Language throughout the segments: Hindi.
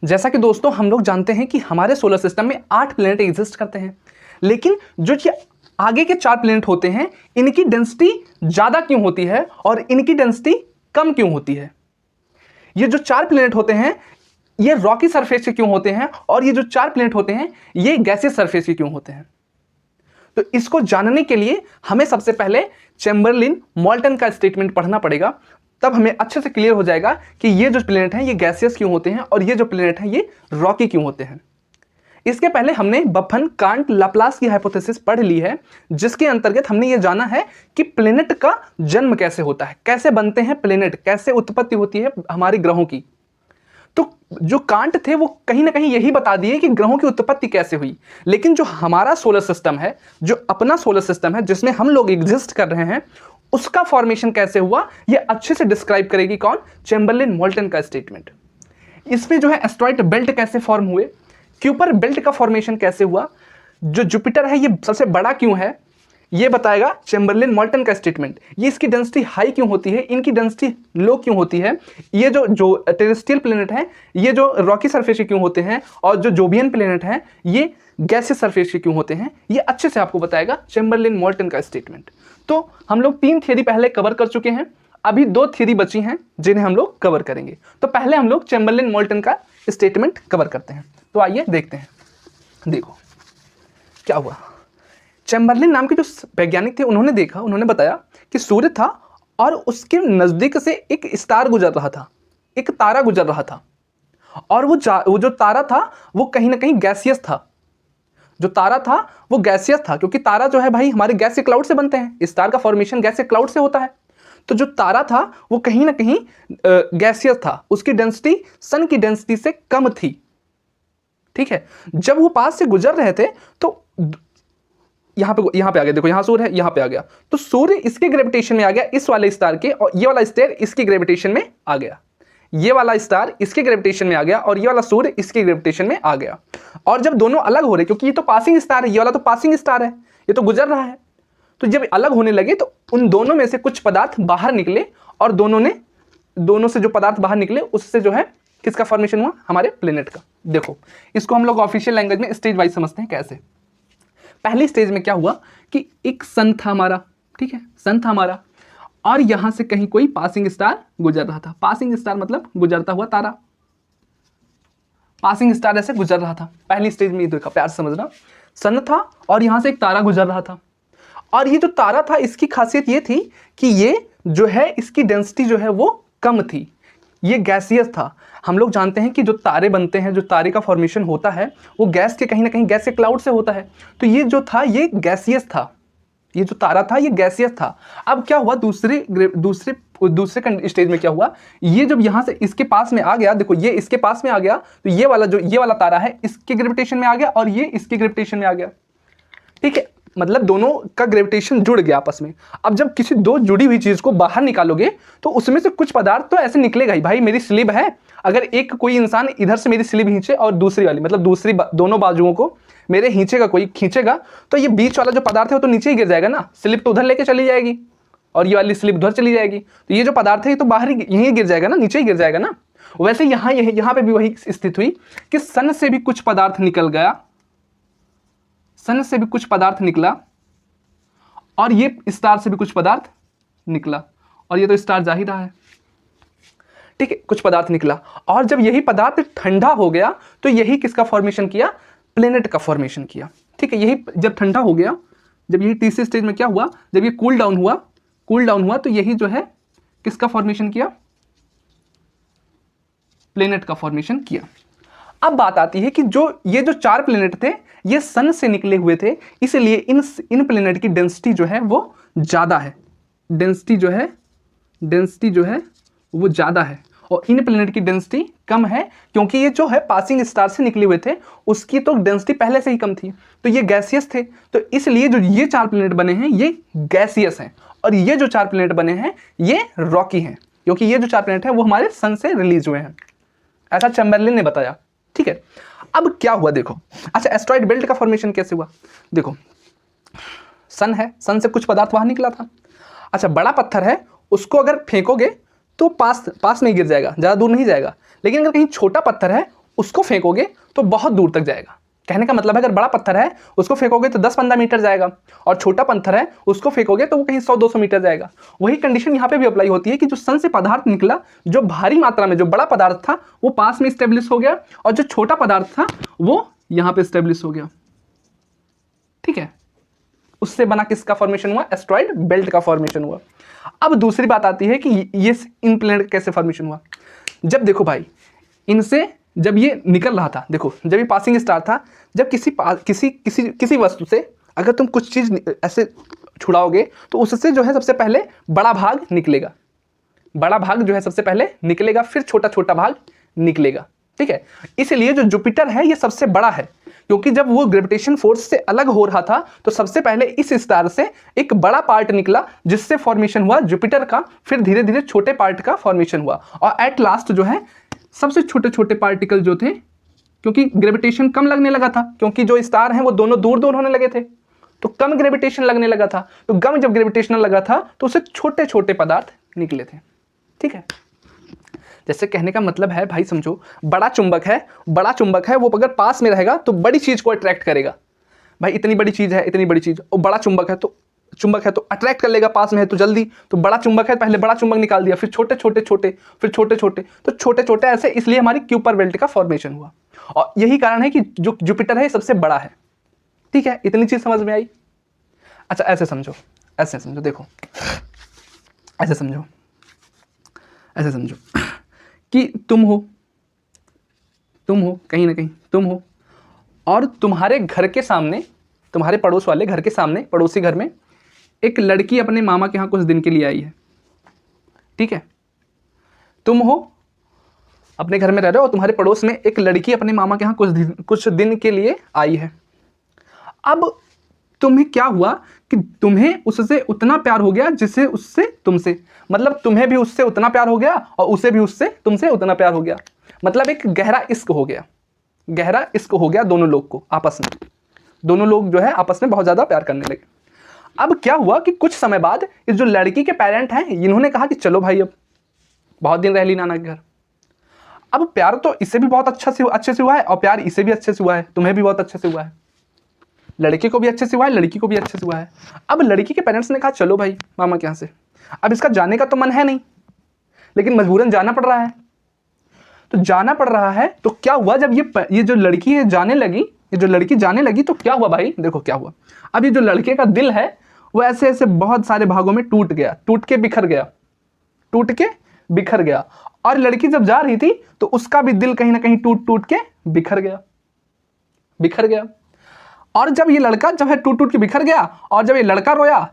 जैसा कि दोस्तों हम लोग जानते हैं कि हमारे सोलर सिस्टम में 8 प्लैनेट एग्जिस्ट करते हैं, लेकिन जो ये आगे के 4 प्लैनेट होते हैं इनकी डेंसिटी ज़्यादा क्यों होती है और इनकी डेंसिटी कम क्यों होती है। ये जो 4 प्लैनेट होते हैं ये रॉकी सरफेस के क्यों होते हैं और ये जो 4 प्लैनेट होते हैं ये गैसियस सरफेस के क्यों होते हैं। तो इसको जानने के लिए हमें सबसे पहले चैम्बरलिन मोल्टन का स्टेटमेंट पढ़ना पड़ेगा, तब हमें अच्छे से क्लियर हो जाएगा कि ये जो प्लैनेट हैं ये गैसियस क्यों होते हैं और ये जो प्लैनेट हैं ये रॉकी क्यों होते हैं। इसके पहले हमने बफन कांट लाप्लास की हाइपोथेसिस पढ़ ली है, जिसके अंतर्गत हमने ये जाना है कि प्लैनेट का जन्म कैसे होता है, कैसे बनते हैं प्लैनेट, कैसे उत्पत्ति होती है हमारे ग्रहों की। तो जो कांट थे वो कहीं ना कहीं यही बता दिए कि ग्रहों की उत्पत्ति कैसे हुई, लेकिन जो हमारा सोलर सिस्टम है, जो अपना सोलर सिस्टम है जिसमें हम लोग एग्जिस्ट कर रहे हैं, उसका फॉर्मेशन कैसे हुआ ये अच्छे से डिस्क्राइब करेगी कौन, चैम्बरलिन मोल्टन का स्टेटमेंट। इसमें जो है एस्ट्रॉइड बेल्ट कैसे फॉर्म हुए, क्यूपर बेल्ट का फॉर्मेशन कैसे हुआ, जो जुपिटर है ये सबसे बड़ा क्यों है ये बताएगा चैम्बरलिन मोल्टन का स्टेटमेंट। ये इसकी डेंसिटी हाई क्यों होती है, इनकी डेंसिटी लो क्यों होती है, ये जो टेरेस्ट्रियल प्लैनेट है ये जो रॉकी सरफेस के क्यों होते हैं और जो जोबियन प्लैनेट है ये गैसियस सरफेस के क्यों होते हैं, ये अच्छे से आपको बताएगा चैम्बरलिन मोल्टन का स्टेटमेंट। तो हम लोग 3 थ्योरी पहले कवर कर चुके हैं, अभी 2 थ्योरी बची हैं जिन्हें हम लोग कवर करेंगे। तो पहले हम लोग चैम्बरलिन मोल्टन का स्टेटमेंट कवर करते हैं। तो आइए देखते हैं। देखो क्या हुआ। चैम्बरलिन नाम के जो वैज्ञानिक थे उन्होंने देखा, उन्होंने बताया कि सूर्य था और उसके नज़दीक से एक स्टार गुजर रहा था, एक तारा गुजर रहा था, और वो जो तारा था वो कहीं ना कहीं गैसियस था। जो तारा था वो गैसियस था, क्योंकि तारा जो है भाई हमारे गैस के क्लाउड से बनते हैं, स्टार का फॉर्मेशन गैस के क्लाउड से होता है। तो जो तारा था वो कहीं ना कहीं गैसियस था, उसकी डेंसिटी सन की डेंसिटी से कम थी। ठीक है, जब वो पास से गुजर रहे थे तो यहाँ पे आ गया, देखो यहाँ सूर्य है, यहाँ पे आ गया, तो सूर्य इसके ग्रेविटेशन में आ गया इस वाले स्टार के, और ये वाला स्टार इसके ग्रेविटेशन में आ गया, ये वाला स्टार इसके ग्रेविटेशन में आ गया और ये वाला सूर्य इसके ग्रेविटेशन में आ गया। और जब दोनों अलग हो रहे, क्योंकि ये तो पासिंग स्टार है, ये वाला तो पासिंग स्टार है, ये तो गुजर रहा है, तो जब अलग होने लगे तो उन दोनों में से कुछ पदार्थ बाहर निकले और दोनों से जो पदार्थ बाहर निकले उससे जो है किसका फॉर्मेशन हुआ, हमारे प्लेनेट का। देखो इसको हम लोग ऑफिशियल लैंग्वेज में स्टेज वाइज समझते हैं। कैसे, पहली स्टेज में क्या हुआ कि एक सन था हमारा, ठीक है, सन था हमारा, और यहां से कहीं कोई पासिंग स्टार गुजर रहा था। पासिंग स्टार मतलब गुजरता हुआ तारा, पासिंग स्टार ऐसे गुजर रहा था। पहली स्टेज में ये देखा, प्यार से समझना, सन था और यहां से एक तारा गुजर रहा था, और ये जो तारा था इसकी खासियत ये थी कि ये जो है इसकी डेंसिटी जो है वो कम थी, ये गैसियस था। हम लोग जानते हैं कि जो तारे बनते हैं, जो तारे का फॉर्मेशन होता है वो गैस के कहीं ना कहीं गैस के क्लाउड से होता है, तो ये जो था ये गैसियस था, ये जो तारा था ये गैसियस था। अब क्या हुआ, दूसरे स्टेज में क्या हुआ, ये जब यहाँ से इसके पास में आ गया, देखो ये इसके पास में आ गया, तो ये वाला तारा है इसके ग्रेविटेशन में आ गया और ये इसके ग्रेविटेशन में आ गया। ठीक है, मतलब दोनों का ग्रेविटेशन जुड़ गया आपस में। अब जब किसी 2 जुड़ी हुई चीज को बाहर निकालोगे तो उसमें से कुछ पदार्थ तो ऐसे निकलेगा ही। भाई मेरी स्लिब है, अगर एक कोई इंसान इधर से मेरी स्लिब खींचे और दूसरी वाली मतलब दोनों बाजुओं को मेरे खींचेगा, कोई खींचेगा, तो ये बीच वाला जो पदार्थ है वो तो नीचे ही गिर जाएगा ना, स्लिब तो उधर लेके चली जाएगी और ये वाली स्लिब उधर चली जाएगी, तो ये जो पदार्थ है ये तो बाहर यहीं गिर जाएगा ना, नीचे ही गिर जाएगा ना। वैसे यहाँ पे भी वही स्थिति हुई कि सन से भी कुछ पदार्थ निकल गया, सन से भी कुछ पदार्थ निकला और ये स्टार से भी कुछ पदार्थ निकला, और ये तो स्टार जा ही रहा है। ठीक है, कुछ पदार्थ निकला, और जब यही पदार्थ ठंडा हो गया तो यही किसका फॉर्मेशन किया, प्लेनेट का फॉर्मेशन किया। ठीक है, यही जब ठंडा हो गया, जब यही तीसरे स्टेज में क्या हुआ, जब ये कूल डाउन हुआ तो यही जो है किसका फॉर्मेशन किया, प्लेनेट का फॉर्मेशन किया। अब बात आती है कि ये जो 4 प्लेनेट थे ये सन से निकले हुए थे, इसलिए इन प्लेनेट की डेंसिटी जो है वो ज़्यादा है, डेंसिटी जो है वो ज़्यादा है, और इन प्लेनेट की डेंसिटी कम है, क्योंकि ये जो है पासिंग स्टार से निकले हुए थे उसकी तो डेंसिटी पहले से ही कम थी, तो ये गैसियस थे, तो इसलिए जो ये 4 प्लेनेट बने हैं ये गैसियस हैं, और ये जो 4 प्लेनेट बने हैं ये रॉकी हैं, क्योंकि ये जो 4 प्लेनेट हैं वो हमारे सन से रिलीज हुए हैं, ऐसा चैम्बरलिन ने बताया। ठीक है, अब क्या हुआ देखो। अच्छा, एस्ट्रॉइड बेल्ट का फॉर्मेशन कैसे हुआ, देखो सन है, सन से कुछ पदार्थ बाहर निकला था। अच्छा, बड़ा पत्थर है, उसको अगर फेंकोगे तो पास में ही गिर जाएगा, ज़्यादा दूर नहीं जाएगा, लेकिन अगर कहीं छोटा पत्थर है उसको फेंकोगे तो बहुत दूर तक जाएगा। कहने का मतलब है अगर बड़ा पत्थर है उसको फेंकोगे तो 10-15 मीटर जाएगा, और छोटा पत्थर है उसको फेंकोगे तो वो कहीं 100-200 मीटर जाएगा। वही कंडीशन यहाँ पे भी अप्लाई होती है कि जो सन से पदार्थ निकला, जो भारी मात्रा में जो बड़ा पदार्थ था वो पास में स्टेब्लिश हो गया, और जो छोटा पदार्थ था वो यहाँ पे स्टेब्लिश हो गया। ठीक है, उससे बना किसका फॉर्मेशन हुआ? एस्ट्रॉइड बेल्ट का फॉर्मेशन हुआ। अब दूसरी बात आती है कि ये इन प्लेनेट कैसे फॉर्मेशन हुआ। जब देखो भाई, इनसे जब ये निकल रहा था, देखो जब ये पासिंग स्टार था, जब किसी वस्तु से अगर तुम कुछ चीज ऐसे छुड़ाओगे तो उससे जो है सबसे पहले बड़ा भाग निकलेगा, बड़ा भाग जो है सबसे पहले निकलेगा, फिर छोटा छोटा भाग निकलेगा। ठीक है, इसलिए जो जुपिटर है ये सबसे बड़ा है, क्योंकि जब वो ग्रेविटेशन फोर्स से अलग हो रहा था तो सबसे पहले इस स्टार से एक बड़ा पार्ट निकला जिससे फॉर्मेशन हुआ जुपिटर का, फिर धीरे धीरे छोटे पार्ट का फॉर्मेशन हुआ, और एट लास्ट जो है सबसे छोटे छोटे पार्टिकल जो थे, क्योंकि ग्रेविटेशन कम लगने लगा था, क्योंकि जो स्टार हैं वो दोनों दूर दूर होने लगे थे तो कम ग्रेविटेशन लगने लगा था, तो कम जब ग्रेविटेशन लगा था तो उससे छोटे छोटे पदार्थ निकले थे। ठीक है, जैसे कहने का मतलब है भाई समझो, बड़ा चुंबक है, वो अगर पास में रहेगा तो बड़ी चीज को अट्रैक्ट करेगा। भाई इतनी बड़ी चीज है, इतनी बड़ी चीज, और बड़ा चुंबक है तो अट्रैक्ट कर लेगा, पास में है तो जल्दी। तो बड़ा चुंबक है, पहले बड़ा चुंबक निकाल दिया, फिर छोटे छोटे फिर छोटे छोटे, तो छोटे छोटे ऐसे, इसलिए हमारी क्यूपर बेल्ट का फॉर्मेशन हुआ, और यही कारण है कि जो जुपिटर है सबसे बड़ा है। ठीक है, इतनी चीज समझ में आई। अच्छा ऐसे समझो, देखो ऐसे समझो कि तुम हो कहीं ना कहीं तुम हो, और तुम्हारे घर के सामने, तुम्हारे पड़ोस वाले घर के सामने, पड़ोसी घर में एक लड़की अपने मामा के यहाँ कुछ दिन के लिए आई है। ठीक है, तुम हो अपने घर में रह रहे हो और तुम्हारे पड़ोस में एक लड़की अपने मामा के यहाँ कुछ दिन के लिए आई है। अब तुम्हें क्या हुआ कि तुम्हें उससे उतना प्यार हो गया जिससे उससे तुमसे, मतलब तुम्हें भी उससे उतना प्यार हो गया और उसे भी उससे तुमसे उतना प्यार हो गया, मतलब एक गहरा इश्क हो गया दोनों लोग को आपस में, दोनों लोग जो है आपस में बहुत ज्यादा प्यार करने लगे। अब क्या हुआ कि कुछ समय बाद इस जो लड़की के पेरेंट हैं इन्होंने कहा कि चलो भाई अब बहुत दिन रह ली नाना के घर। अब प्यार तो इससे भी बहुत अच्छे से हुआ है, और प्यार इसे भी अच्छे से हुआ है, तुम्हें भी बहुत अच्छे से हुआ है, लड़के को भी अच्छे से हुआ है, लड़की को भी अच्छे से हुआ है। अब लड़की के पेरेंट्स ने कहा चलो भाई मामा के यहाँ से। अब इसका जाने का तो मन है नहीं, लेकिन मजबूरन जाना पड़ रहा है। तो जाना पड़ रहा है तो क्या हुआ, जब ये जो लड़की है जाने लगी, तो क्या हुआ भाई, देखो क्या हुआ। अब ये जो लड़के का दिल है वो ऐसे ऐसे बहुत सारे भागों में टूट के बिखर गया, और लड़की जब जा रही थी तो उसका भी दिल कहीं ना कहीं टूट के बिखर गया। और जब ये लड़का जो है टूट के बिखर गया, और जब ये लड़का रोया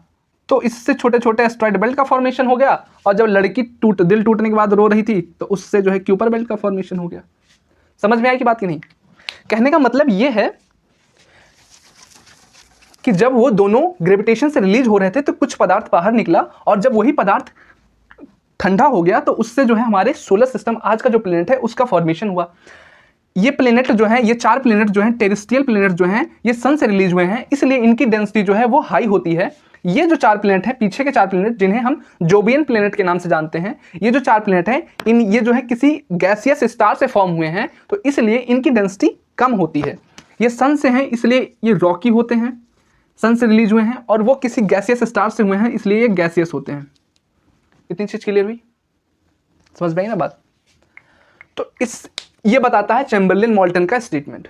तो इससे छोटे छोटे एस्ट्रॉइड बेल्ट का फॉर्मेशन हो गया, और जब लड़की दिल टूटने के बाद रो रही थी तो उससे जो है क्यूपर बेल्ट का फॉर्मेशन हो गया। समझ में आई कि बात की नहीं? कहने का मतलब ये है कि जब वो दोनों ग्रेविटेशन से रिलीज हो रहे थे तो कुछ पदार्थ बाहर निकला, और जब वही पदार्थ ठंडा हो गया तो उससे जो है हमारे सोलर सिस्टम आज का जो प्लेनेट है उसका फॉर्मेशन हुआ। ये प्लेनेट जो है, ये 4 प्लेनेट जो हैं, टेरेस्ट्रियल प्लेनेट जो हैं, ये सन से रिलीज हुए हैं, इसलिए इनकी डेंसिटी जो है वो हाई होती है। ये जो 4 प्लेनेट हैं, पीछे के 4 प्लेनेट जिन्हें हम जोबियन प्लेनेट के नाम से जानते हैं, ये जो 4 प्लेनेट हैं ये जो है किसी गैसियस स्टार से फॉर्म हुए हैं, तो इसलिए इनकी डेंसिटी कम होती है। ये सन से हैं इसलिए ये रॉकी होते हैं, सन से रिलीज हुए हैं, और वो किसी गैसियस स्टार से हुए हैं इसलिए ये गैसियस होते हैं। इतनी चीज क्लियर हुई? समझ में आई ना बात? तो ये बताता है चैम्बरलिन मोल्टन का स्टेटमेंट।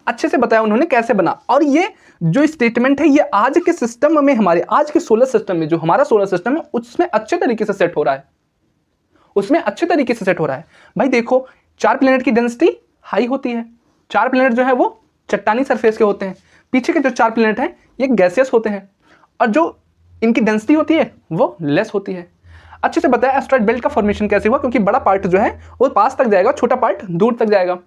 अच्छे से बताया उन्होंने कैसे बना, और ये जो स्टेटमेंट है ये आज के सिस्टम में, हमारे आज के सोलर सिस्टम में, जो हमारा सोलर सिस्टम है उसमें अच्छे तरीके से सेट हो रहा है। भाई देखो 4 प्लेनेट की डेंसिटी हाई होती है, 4 प्लेनेट जो है वो चट्टानी सरफेस के होते हैं, पीछे के जो 4 प्लेनेट हैं ये गैसियस होते हैं, और जो इनकी डेंसिटी होती है वो लेस होती है। अच्छे से बताया एस्ट्रॉइड बेल्ट का फॉर्मेशन कैसे हुआ, क्योंकि बड़ा पार्ट जो है वो पास तक जाएगा, छोटा पार्ट दूर तक जाएगा।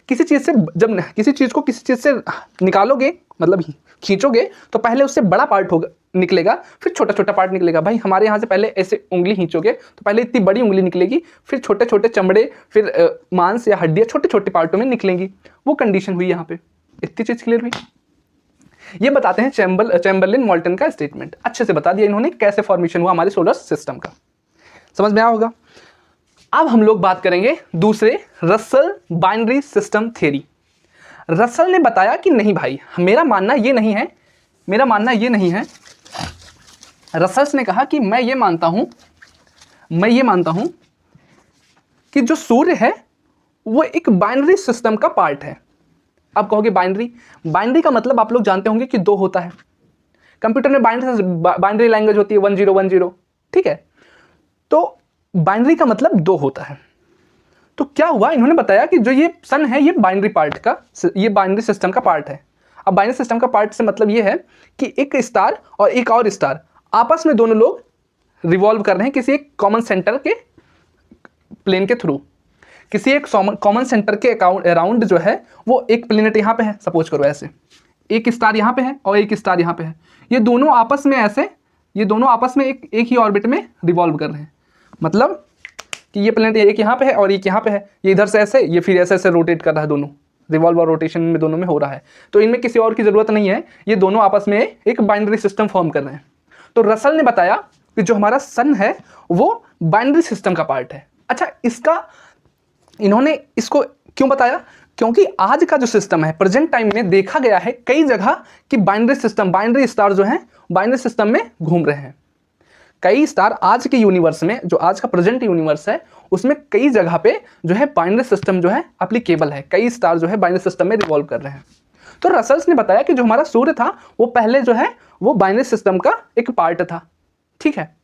किसी चीज को किसी चीज से निकालोगे, मतलब खींचोगे, तो पहले उससे बड़ा पार्ट होगा निकलेगा, फिर छोटा छोटा पार्ट निकलेगा। भाई हमारे यहाँ से पहले ऐसे उंगली खींचोगे तो पहले इतनी बड़ी उंगली निकलेगी, फिर छोटे छोटे चमड़े, फिर मांस या हड्डियां छोटे छोटे पार्टों में निकलेंगी। वो कंडीशन हुई यहाँ पे। इतनी चीज क्लियर हुई? ये बताते हैं चैम्बरलिन मोल्टन का स्टेटमेंट। अच्छे से बता दिया इन्होंने कैसे फॉर्मेशन हुआ हमारे सोलर सिस्टम का। समझ में आया होगा? अब हम लोग बात करेंगे दूसरे Russell binary system theory. Russell ने बताया कि नहीं भाई, मेरा मानना ये नहीं है, रसल्स ने कहा कि मैं ये मानता हूं कि जो सूर्य है वो एक बाइनरी सिस्टम का पार्ट है। अब कहोगे बाइनरी का मतलब आप लोग जानते होंगे कि 2 होता है। कंप्यूटर में बाइनरी लैंग्वेज होती है 1010, ठीक है। तो बाइनरी का मतलब 2 होता है। तो क्या हुआ, इन्होंने बताया कि जो ये सन है ये बाइनरी सिस्टम का पार्ट है। अब बाइनरी सिस्टम का पार्ट से मतलब ये है कि एक स्टार और एक और स्टार आपस में दोनों लोग रिवॉल्व कर रहे हैं किसी एक कॉमन सेंटर के प्लेन के थ्रू। किसी एक कॉमन सेंटर के अराउंड जो है वो एक प्लेनेट यहाँ पे है, सपोज करो ऐसे, एक स्टार यहाँ पे है और एक स्टार यहाँ पे है। ये दोनों आपस में एक ही ऑर्बिट में रिवॉल्व कर रहे हैं। मतलब कि ये प्लेनेट एक यहाँ पे है और एक यहाँ पे है, ये इधर से ऐसे, ये फिर ऐसे रोटेट कर रहा है, दोनों रिवॉल्व और रोटेशन में दोनों में हो रहा है। तो इनमें किसी और की ज़रूरत नहीं है, ये दोनों आपस में एक बाइनरी सिस्टम फॉर्म कर रहे हैं। तो रसल ने बताया कि जो हमारा सन है वो बाइनरी सिस्टम का पार्ट है। अच्छा, इन्होंने इसको क्यों बताया? क्योंकि आज का जो सिस्टम है प्रेजेंट टाइम में देखा गया है कई जगह कि बाइनरी स्टार जो हैं बाइनरी सिस्टम में घूम रहे हैं। कई स्टार आज के यूनिवर्स में, जो आज का प्रेजेंट यूनिवर्स है, उसमें कई जगह पे जो है बाइनरी सिस्टम जो है एप्लीकेबल है। कई स्टार जो है बाइनरी सिस्टम में रिवॉल्व कर रहे हैं। तो रसल्स ने बताया कि जो हमारा सूर्य था वो पहले जो है वो बाइनरी सिस्टम का एक पार्ट था, ठीक है।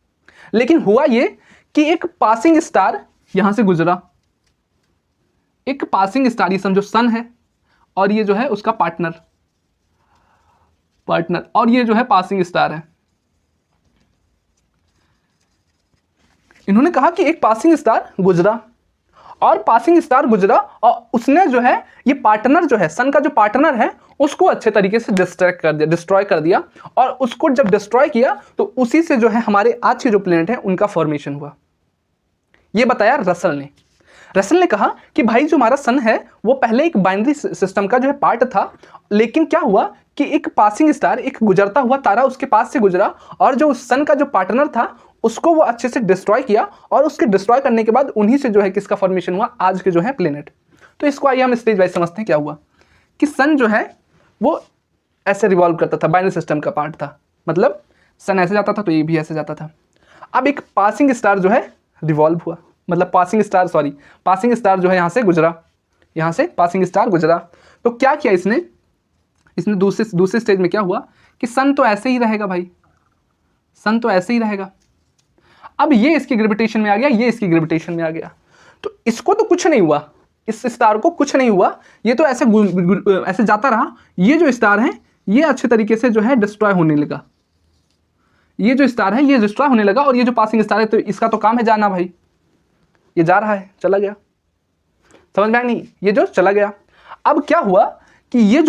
लेकिन हुआ ये कि एक पासिंग स्टार यहां से गुजरा, एक पासिंग स्टार, ये समझो सन है और ये जो है उसका पार्टनर, और ये जो है पासिंग स्टार है। इन्होंने कहा कि एक पासिंग स्टार गुजरा और उसने जो है ये पार्टनर जो है, सन का जो पार्टनर है, उसको अच्छे तरीके से डिस्ट्रॉय कर दिया। और उसको जब डिस्ट्रॉय किया तो उसी से जो है हमारे आज के जो प्लेनेट है उनका फॉर्मेशन हुआ। ये बताया रसल ने कहा कि भाई जो हमारा सन है वो पहले एक बाइनरी सिस्टम का जो है पार्ट था, लेकिन क्या हुआ कि एक पासिंग स्टार, एक गुजरता हुआ तारा उसके पास से गुजरा और जो सन का जो पार्टनर था उसको वो अच्छे से डिस्ट्रॉय किया, और उसके डिस्ट्रॉय करने के बाद उन्हीं से जो है किसका फॉर्मेशन हुआ, आज के जो है प्लेनेट। तो इसको आइए हम स्टेज वाइज समझते हैं। क्या हुआ कि सन जो है वो ऐसे रिवॉल्व करता था, बाइनरी सिस्टम का पार्ट था, मतलब सन ऐसे जाता था तो ये भी ऐसे जाता था। अब एक पासिंग स्टार जो है रिवॉल्व हुआ, मतलब पासिंग स्टार जो है यहाँ से गुजरा, यहाँ से पासिंग स्टार गुजरा। तो क्या किया इसने दूसरे स्टेज में क्या हुआ कि सन तो ऐसे ही रहेगा भाई, सन तो ऐसे ही रहेगा। अब ये इसकी ग्रेविटेशन में आ गया, ये इसकी ग्रेविटेशन में आ गया, तो इसको तो कुछ नहीं हुआ, इस स्टार को कुछ नहीं हुआ, ये तो ऐसे जाता रहा। ये जो स्टार है ये अच्छे तरीके से जो है डिस्ट्रॉय होने लगा, ये जो स्टार है ये डिस्ट्रॉय होने लगा, और ये जो पासिंग स्टार है तो इसका तो काम है जाना भाई, ये जा रहा है, चला गया, समझ में आया नहीं, ये जो चला गया। अब क्या हुआ कि ये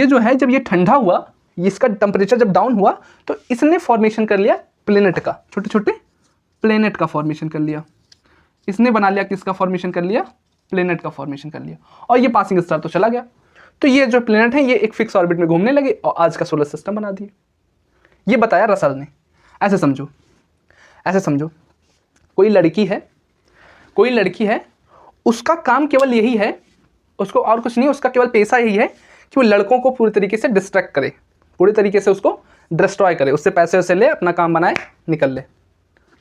जो है जब ये ठंडा हुआ, इसका टेम्परेचर जब डाउन हुआ तो इसने फॉर्मेशन कर लिया प्लेनेट का, छोटे छोटे प्लेनेट का फॉर्मेशन कर लिया, इसने बना लिया, किसका फॉर्मेशन कर लिया, प्लेनेट का फॉर्मेशन कर लिया, और ये पासिंग स्टार तो चला गया। तो ये जो प्लेनेट है ये एक फिक्स ऑर्बिट में घूमने लगे और आज का सोलर सिस्टम बना दिए। ये बताया रसल ने। ऐसे समझो कोई लड़की है, उसका काम केवल यही है, उसको और कुछ नहीं, उसका केवल पेशा यही है कि वो लड़कों को पूरी तरीके से डिस्ट्रैक्ट करे, पूरी तरीके से उसको डिस्ट्रॉय करे, उससे पैसे वैसे ले, अपना काम बनाए, निकल ले,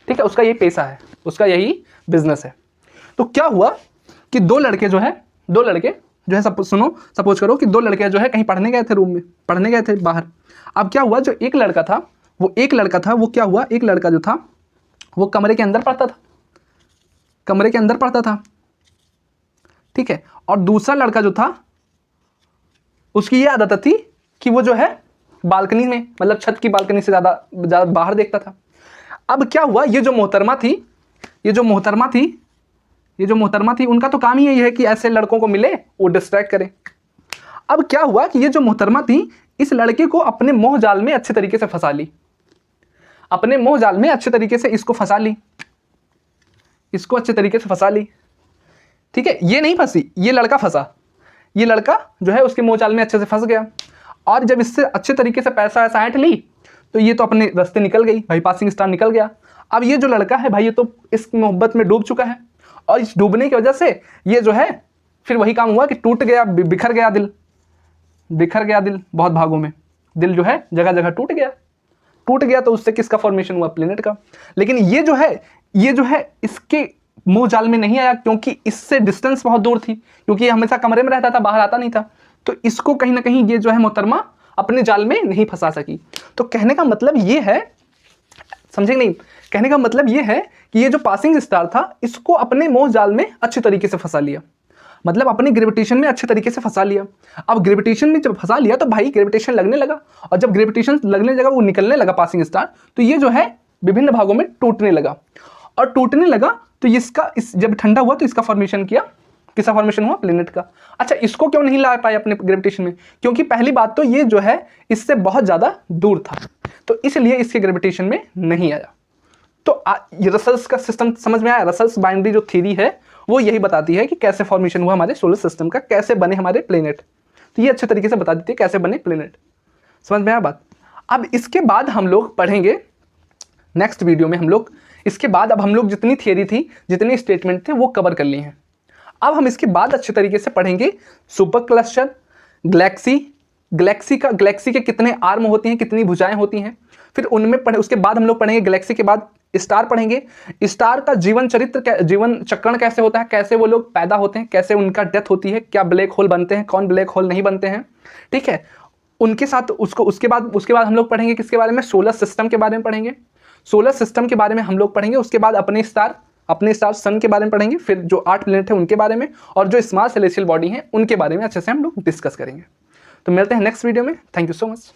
ठीक है। उसका यही पेशा है, उसका यही बिजनेस है। तो क्या हुआ कि दो लड़के जो है सपोज करो कि 2 लड़के जो है कहीं पढ़ने गए थे, रूम में पढ़ने गए थे बाहर। अब क्या हुआ, जो एक लड़का था वो क्या हुआ, एक लड़का जो था वो कमरे के अंदर पढ़ता था, ठीक है। और दूसरा लड़का जो था उसकी ये आदत थी कि वो जो है बालकनी में, मतलब छत की बालकनी से ज़्यादा बाहर देखता था। अब क्या हुआ, ये जो मोहतरमा थी उनका तो काम ही यही है कि ऐसे लड़कों को मिले वो डिस्ट्रैक्ट करे। अब क्या हुआ कि ये जो मोहतरमा थी इस लड़के को अपने मोह जाल में अच्छे तरीके से फंसा ली, इसको अच्छे तरीके से फंसा ली, ठीक है। ये नहीं फंसी, ये लड़का फंसा, ये लड़का जो है उसके मोह जाल में अच्छे से फंस गया, और जब इससे अच्छे तरीके से पैसा ऐंठ ली तो ये तो अपने रास्ते निकल गई भाई, पासिंग स्टार निकल गया। अब ये जो लड़का है भाई ये तो इस मोहब्बत में डूब चुका है, और इस डूबने की वजह से ये जो है फिर वही काम हुआ कि टूट गया, बिखर गया दिल, बिखर गया दिल, बहुत भागों में दिल जो है जगह जगह टूट गया, तो उससे किसका फॉर्मेशन हुआ? प्लेनेट का। लेकिन ये जो है इसके मोह जाल में नहीं आया, क्योंकि इससे डिस्टेंस बहुत दूर थी, क्योंकि ये हमेशा कमरे में रहता था, बाहर आता नहीं था, तो इसको कहीं ना कहीं ये जो है मोहतरमा अपने जाल में नहीं फंसा सकी। तो कहने का मतलब ये है, समझे नहीं, कहने का मतलब ये है कि ये जो पासिंग स्टार था इसको अपने मोह जाल में अच्छे तरीके से फंसा लिया, मतलब अपनी ग्रेविटेशन में अच्छे तरीके से फंसा लिया। अब ग्रेविटेशन में जब फंसा लिया तो भाई ग्रेविटेशन लगने लगा, और जब ग्रेविटेशन लगने लगा, वो निकलने लगा पासिंग स्टार, तो ये जो है विभिन्न भागों में टूटने लगा, और टूटने लगा तो जब ठंडा हुआ तो इसका फॉर्मेशन किया, किसका फॉर्मेशन हुआ? प्लेनेट का। अच्छा, इसको क्यों नहीं ला पाए अपने ग्रेविटेशन में? क्योंकि पहली बात तो ये जो है इससे बहुत ज़्यादा दूर था, तो इसलिए इसके ग्रेविटेशन में नहीं आया। तो ये रसल्स का सिस्टम समझ में आया? रसल्स बाइनरी जो थ्योरी है वो यही बताती है कि कैसे फॉर्मेशन हुआ हमारे सोलर सिस्टम का, कैसे बने हमारे प्लेनेट। तो ये अच्छे तरीके से बता देती है कैसे बने प्लेनेट। समझ में आया बात? अब इसके बाद हम लोग पढ़ेंगे नेक्स्ट वीडियो में, हम लोग इसके बाद अब हम लोग जितनी थियरी थी, जितने स्टेटमेंट थे वो कवर कर लिए हैं। अब हम इसके बाद अच्छे तरीके से पढ़ेंगे सुपर क्लस्टर, गैलेक्सी के कितने आर्म होती हैं, कितनी भुजाएं होती हैं, फिर उनमें उसके बाद हम लोग पढ़ेंगे गैलेक्सी के बाद स्टार पढ़ेंगे, स्टार का जीवन चक्रण कैसे होता है, कैसे वो लोग पैदा होते हैं, कैसे उनका डेथ होती है, क्या ब्लैक होल बनते हैं, कौन ब्लैक होल नहीं बनते हैं, ठीक है। उनके साथ उसके बाद हम लोग पढ़ेंगे किसके बारे में? सोलर सिस्टम के बारे में पढ़ेंगे। सोलर सिस्टम के बारे में हम लोग पढ़ेंगे, उसके बाद अपने स्टार सन के बारे में पढ़ेंगे, फिर जो 8 प्लैनेट है उनके बारे में, और जो स्मॉल सेलेस्टियल बॉडी हैं उनके बारे में अच्छे से हम लोग डिस्कस करेंगे। तो मिलते हैं नेक्स्ट वीडियो में। Thank you so much.